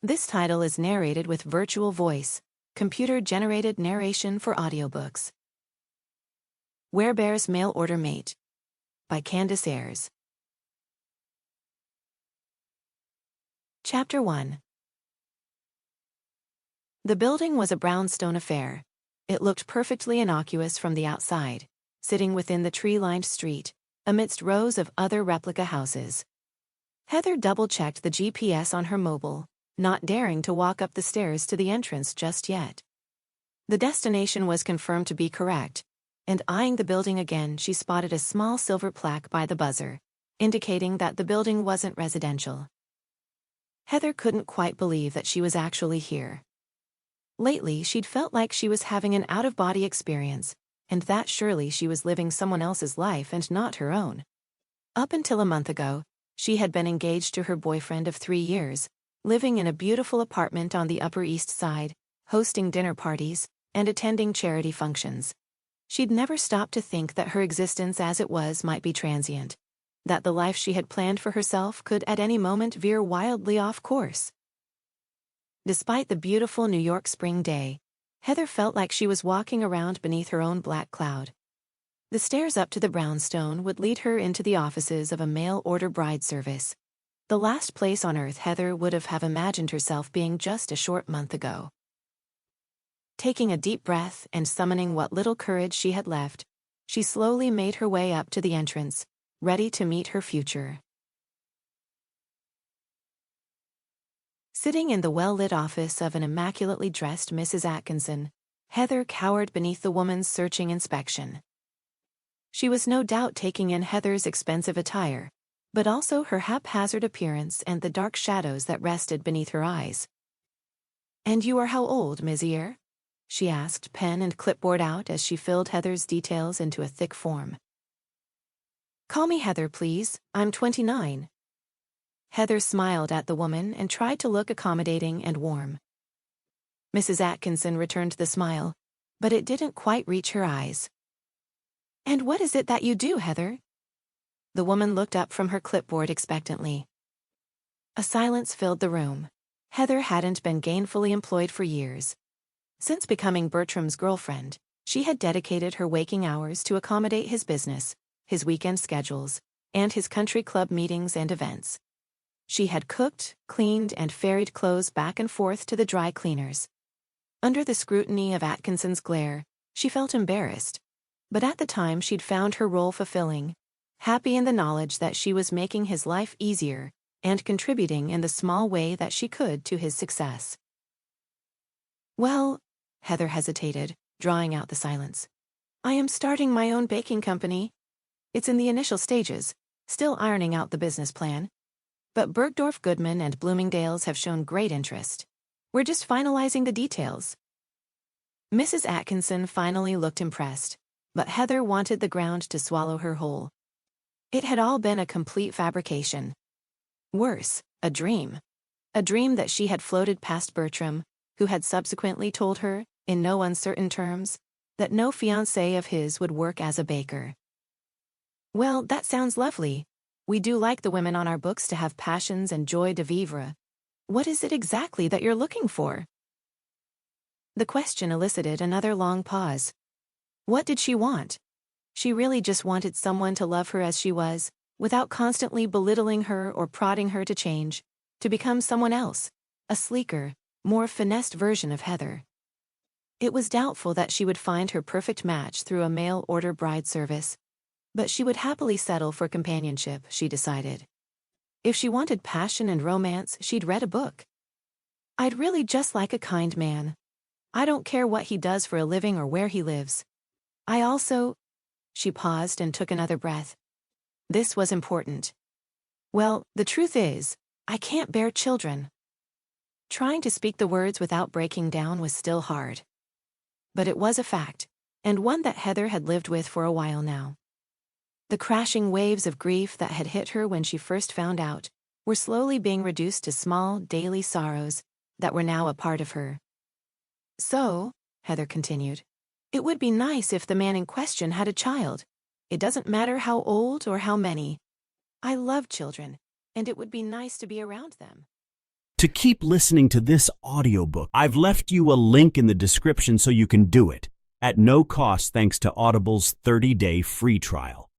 This title is narrated with virtual voice, computer-generated narration for audiobooks. Werebear's Mail Order Mate by Candace Ayers. Chapter 1. The building was a brownstone affair. It looked perfectly innocuous from the outside, sitting within the tree-lined street, amidst rows of other replica houses. Heather double-checked the GPS on her mobile, not daring to walk up the stairs to the entrance just yet. The destination was confirmed to be correct, and eyeing the building again, she spotted a small silver plaque by the buzzer, indicating that the building wasn't residential. Heather couldn't quite believe that she was actually here. Lately, she'd felt like she was having an out-of-body experience, and that surely she was living someone else's life and not her own. Up until a month ago, she had been engaged to her boyfriend of 3 years, living in a beautiful apartment on the Upper East Side, hosting dinner parties, and attending charity functions. She'd never stopped to think that her existence as it was might be transient, that the life she had planned for herself could at any moment veer wildly off course. Despite the beautiful New York spring day, Heather felt like she was walking around beneath her own black cloud. The stairs up to the brownstone would lead her into the offices of a mail-order bride service, the last place on earth Heather would have imagined herself being just a short month ago. Taking a deep breath and summoning what little courage she had left, she slowly made her way up to the entrance, ready to meet her future. Sitting in the well-lit office of an immaculately dressed Mrs. Atkinson, Heather cowered beneath the woman's searching inspection. She was no doubt taking in Heather's expensive attire, but also her haphazard appearance and the dark shadows that rested beneath her eyes. "And you are how old, Miss Ayers?" she asked, pen and clipboard out as she filled Heather's details into a thick form. "Call me Heather, please. I'm 29. Heather smiled at the woman and tried to look accommodating and warm. Mrs. Atkinson returned the smile, but it didn't quite reach her eyes. "And what is it that you do, Heather?" The woman looked up from her clipboard expectantly. A silence filled the room. Heather hadn't been gainfully employed for years. Since becoming Bertram's girlfriend, she had dedicated her waking hours to accommodate his business, his weekend schedules, and his country club meetings and events. She had cooked, cleaned, and ferried clothes back and forth to the dry cleaners. Under the scrutiny of Atkinson's glare, she felt embarrassed, but at the time she'd found her role fulfilling, happy in the knowledge that she was making his life easier and contributing in the small way that she could to his success. "Well," Heather hesitated, drawing out the silence. "I am starting my own baking company. It's in the initial stages, still ironing out the business plan. But Bergdorf Goodman and Bloomingdale's have shown great interest. We're just finalizing the details." Mrs. Atkinson finally looked impressed, but Heather wanted the ground to swallow her whole. It had all been a complete fabrication. Worse, a dream. A dream that she had floated past Bertram, who had subsequently told her, in no uncertain terms, that no fiancé of his would work as a baker. "Well, that sounds lovely. We do like the women on our books to have passions and joie de vivre. What is it exactly that you're looking for?" The question elicited another long pause. What did she want? She really just wanted someone to love her as she was, without constantly belittling her or prodding her to change, to become someone else, a sleeker, more finessed version of Heather. It was doubtful that she would find her perfect match through a mail-order bride service, but she would happily settle for companionship, she decided. If she wanted passion and romance, she'd read a book. "I'd really just like a kind man. I don't care what he does for a living or where he lives. I also—" She paused and took another breath. This was important. "Well, the truth is, I can't bear children." Trying to speak the words without breaking down was still hard. But it was a fact, and one that Heather had lived with for a while now. The crashing waves of grief that had hit her when she first found out were slowly being reduced to small, daily sorrows that were now a part of her. "So," Heather continued, "it would be nice if the man in question had a child. It doesn't matter how old or how many. I love children, and it would be nice to be around them." To keep listening to this audiobook, I've left you a link in the description so you can do it, at no cost thanks to Audible's 30-day free trial.